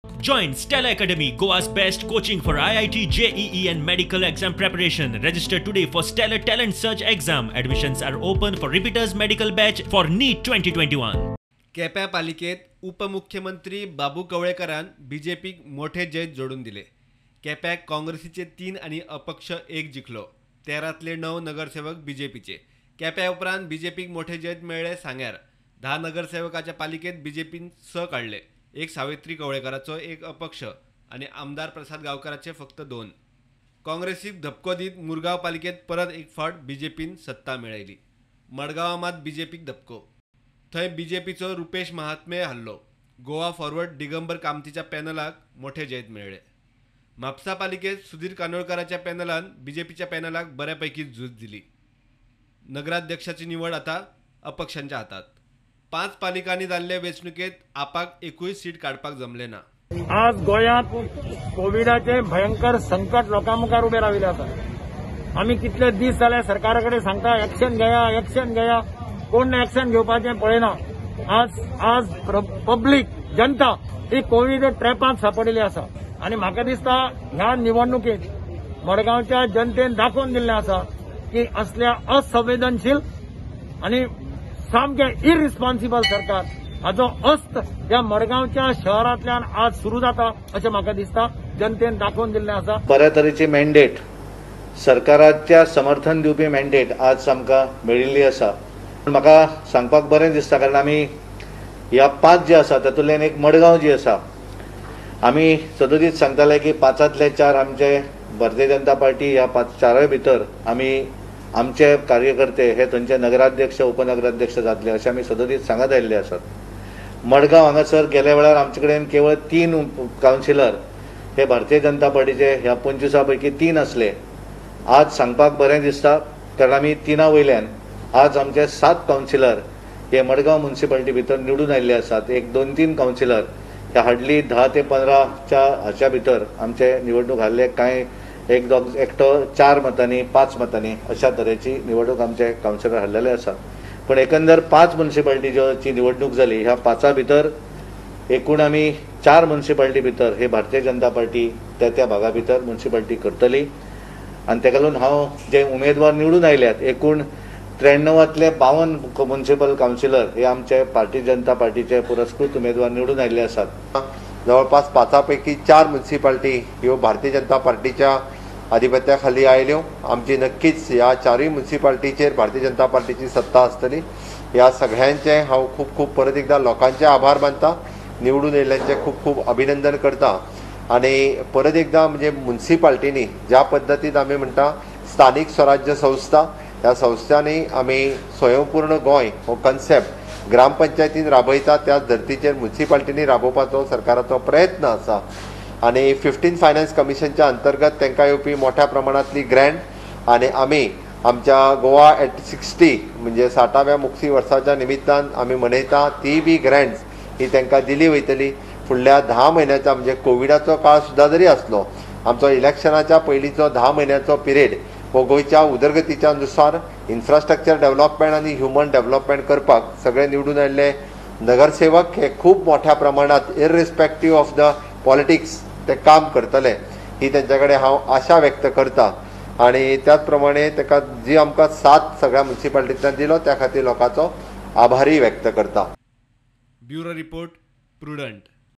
Join Stella Academy, Goa's best coaching for IIT, JEE and medical exam preparation. Register today for Stellar Talent Search exam. Admissions are open for repeaters medical batch for NEET 2021. केप्या पालिकेत उपमुख्यमंत्री बाबू कवळेकरांन बीजेपीक मोठे जैत जोडून दिले। केप्याक काँग्रेसीचे 3 आणि अपक्ष 1 जिखलो। 13तले 9 नगरसेवक बीजेपीचे। केप्या उपरांत बीजेपीक मोठे जैत मेळ्ळे सांग्यार 10 नगरसेवकाच्या पालिकेत बीजेपीन 6 काढले। एक सावित्री कवळेकराचो, एक अपक्ष आणि आमदार प्रसाद गावकराचे फक्त 2। काँग्रेसीक धपको दीत मुरगांव पालिकेत परत एक फावट बीजेपीन सत्ता मेळयली। मडगांव मात बीजेपीक धपको। थंय बीजेपीचो रुपेश महात्मे हल्लो। गोवा फॉरवर्ड दिगंबर कामतीच्या पॅनलाक मोठे जैत मेळ्ळे। म्हापसा पालिकेत सुधीर कानोळकराच्या पॅनलान बीजेपीच्या पॅनलाक बऱ्यापैकी झूज दिली। नगराध्यक्षाची निवड आता अपक्षांच्या हातात। 5 पालिकांनी जाल्ले वेंचणुकेत आपाक एकूय सीट काडपाक जमले ना। आज गोंयांत कोविडाचे भयंकर संकट लोकां मुखार उबे राविल्ले आसा। आमी कितले दीस जाले सरकारा कडेन सांगता एक्शन घेया, कोण एक्शन घेवपाचें पळयना। आज पब्लीक जनता ही कोविड ट्रॅपांत सांपडिल्ली आसा आनी म्हाका दिसता ह्या निवडणुकेत मडगांवच्या जनतेन दाखोवन दिल्लें आसा की असल्या असंवेदनशील आनी सामकें इरिस्पॉन्सिबल सरकार हाचो अस्त ह्या मडगांवच्या शहरांतल्यान आज सुरू जाता अशें म्हाका दिसता जनतेन दाखोवन दिल्लें आसा। बऱ्या तरेची मॅन्डेट सरकाराच्या समर्थन दिवपी मॅन्डेट आज आमकां मेळिल्ली आसा। म्हाका सांगपाक बरें दिसता कारण आमी ह्या 5 जे आसा तातूंतल्यान एक मडगांव जी आसा आमी सदतीच सांगताले की 5तले 4 आमचे भारतीय जनता पार्टी ह्या 4 भितर आमी आमचे कार्यकर्ते हे थंयचे नगराध्यक्ष उपनगराध्यक्ष जातले अशें आमी सदतीच सांगत आयिल्ले आसात। मडगांव हांगासर गेल्या वेळार आमचे कडेन केवळ 3 कावन्सिलर हे भारतीय जनता पार्टीचे ह्या 25 पैकी 3 आसले। आज सांगपाक बरें दिसता कारण आमी 3 वयल्यान आज आमचे 7 कावन्सिलर हे मडगांव म्युनिसिपालिटी भितर निवडून आयिल्ले आसात। एक 2-3 कावन्सिलर हे हार्डली 10 ते 15च्या हाच्या भितर आमचे निवडणूक हारले। कांय एकटो 4 मतांनी 5 मतांनी अशा तरेची निवडणूक आमचे कावन्सिलर हारलेले आसात। पण एकंदर 5 म्युनिसिपालिटीची निवडणूक जाली। ह्या 5 भितर एकूण आमी 4 म्युनिसिपालिटी भितर हे भारतीय जनता पार्टी त्या भागा भितर म्युनिसिपालिटी करतली आनी तेका लागून हांव जे उमेदवार निवडून आयल्यात एकूण 93तले 52 म्युनिसिपल कावन्सिलर हे आमचे भारतीय जनता पार्टीचे पुरस्कृत उमेदवार निवडून आयिल्ले आसात। जवळपास 5 पैकी 4 म्युनिसिपालिटी ह्यो भारतीय जनता पार्टीच्या आधिपत्याखाली आयल्यो। आमची नक्कीच ह्या 4 म्युनिसिपालिटीचेर भारतीय जनता पार्टीची सत्ता आसतली। ह्या सगळ्यांचे हांव खूब परत एकदा लोकांचे आभार मानता, निवडून येयल्ल्यांचे खूब अभिनंदन करता आणि परत एकदा म्हणजे म्युनिसिपालिटींनी ज्या पद्दतीन आमी म्हणटा स्थानिक स्वराज्य संस्था ह्या संस्थांनी आमी स्वयंपूर्ण गोंय हो कन्सेप्ट ग्रामपंचायतीन राबयता त्याच धर्तीचेर म्युनिसिपालिटींनी राबोवपाचो सरकाराचो प्रयत्न आसा आणि 15 फायनान्स कमिशनच्या अंतर्गत तांकां येवपी मोठ्या प्रमाणांतली ग्रँट आणि आमी आमच्या गोवा एट 60 म्हणजे 60व्या मुक्ती वर्साच्या निमित्तान आमी मनयता ती बी ग्रँट्स ही तांकां दिली वयतली। फुडल्या 10 म्हयन्याचा म्हणजे कोविडाचो काळ सुद्दां जरी आसलो आमचो इलेक्शनाच्या पयलींचो 10 म्हयन्याचो पिरियड हो गोंयच्या उदरगतीच्या नुसार इन्फ्रास्ट्रक्चर डेव्हलपमेंट आणि ह्युमन डेव्हलपमेंट करपाक सगळे निवडून आयिल्ले नगरसेवक हे खूब मोठ्या प्रमाणात इररिस्पेक्टीव ऑफ द पॉलिटिक्स ते काम करतले ही त्यांच्या कडेन हांव आशा व्यक्त करता आणि त्याच प्रमाणे ताका जी आमकां साथ सगळ्या म्युनिसिपालिटींतल्यान दिलो त्या खातीर लोकांचो आभारी व्यक्त करता। Bureau report prudent.